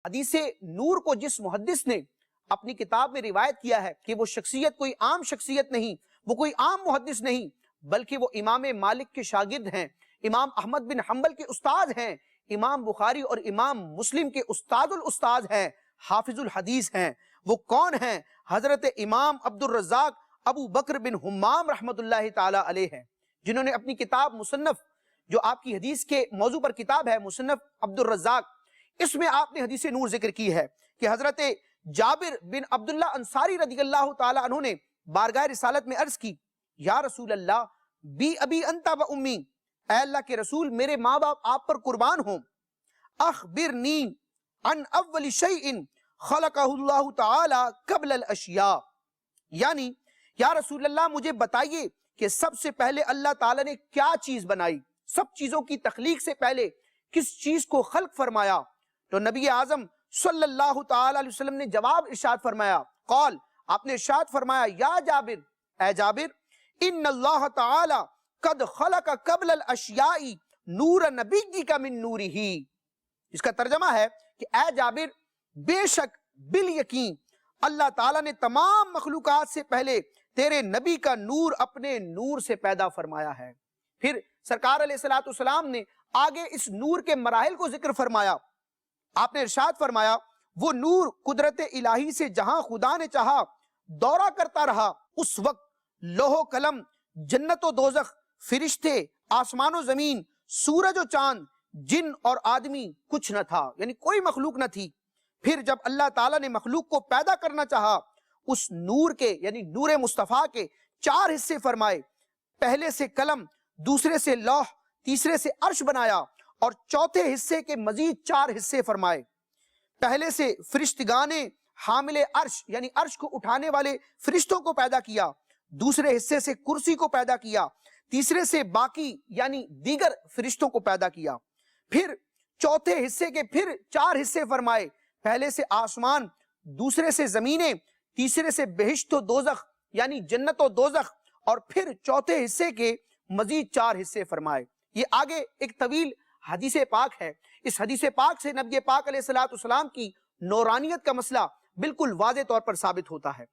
حدیث نور کو جس محدث نے اپنی کتاب میں روایت کیا ہے کہ وہ شخصیت کوئی عام شخصیت نہیں، وہ کوئی عام محدث نہیں، بلکہ وہ امام مالک کے شاگرد ہیں، امام احمد بن حنبل کے استاد ہیں، امام بخاری اور امام مسلم کے استاد الاستاد ہیں، حافظ الحدیث ہیں۔ وہ کون ہیں؟ حضرت امام عبد الرزاق ابو بکر بن حمام رحمت اللہ تعالی علیہ ہیں، جنہوں نے اپنی کتاب مصنف، جو آپ کی حدیث کے موضوع پر کتاب ہے، مصنف عبد الرزاق، اس میں آپ نے حدیث نور ذکر کی ہے کہ حضرت جابر بن عبداللہ انصاری رضی اللہ تعالی عنہ نے بارگاہ رسالت میں عرض کی، یا رسول اللہ بی ابی انت و امی، اے اللہ کے رسول میرے ماں باپ آپ پر قربان ہوں، اخبرنی عن اول شیء خلقہ اللہ تعالی قبل الاشیاء، یعنی یا رسول اللہ مجھے بتائیے کہ سب سے پہلے اللہ تعالیٰ نے کیا چیز بنائی، سب چیزوں کی تخلیق سے پہلے کس چیز کو خلق فرمایا؟ تو نبی اعظم صلی اللہ تعالی علیہ وسلم نے جواب ارشاد فرمایا، قال، آپ نے ارشاد فرمایا، یا جابر، اے جابر، ان اللہ تعالی قد خلق قبل الاشیاء نور نبیک من نورہ، اس کا ترجمہ ہے کہ اے جابر، بے شک بالیقین اللہ تعالیٰ نے تمام مخلوقات سے پہلے تیرے نبی کا نور اپنے نور سے پیدا فرمایا ہے۔ پھر سرکار علیہ السلام نے آگے اس نور کے مراحل کو ذکر فرمایا۔ آپ نے ارشاد فرمایا، وہ نور قدرت الہی سے جہاں خدا نے چاہا دورہ کرتا رہا، اس وقت لوح و قلم، جنت و دوزخ، فرشتے، آسمان و زمین، سورج و چاند، جن اور آدمی کچھ نہ تھا، یعنی کوئی مخلوق نہ تھی۔ پھر جب اللہ تعالیٰ نے مخلوق کو پیدا کرنا چاہا، اس نور کے یعنی نور مصطفیٰ کے 4 حصے فرمائے، پہلے سے قلم، دوسرے سے لوح، تیسرے سے عرش بنایا، اور چوتھے حصے کے مزید 4 حصے فرمائے۔ پہلے سے فرشتگانے حامل عرش یعنی عرش کو اٹھانے والے فرشتوں کو پیدا کیا، دوسرے حصے سے کرسی کو پیدا کیا، تیسرے سے باقی یعنی دیگر فرشتوں کو پیدا کیا۔ پھر چوتھے حصے کے پھر 4 حصے فرمائے، پہلے سے آسمان، دوسرے سے زمینیں، تیسرے سے بہشت و دوزخ یعنی جنت و دوزخ، اور پھر چوتھے حصے کے مزید 4 حصے فرمائے۔ یہ آگے ایک طویل حدیث پاک ہے۔ اس حدیث پاک سے نبی پاک علیہ السلام کی نورانیت کا مسئلہ بالکل واضح طور پر ثابت ہوتا ہے۔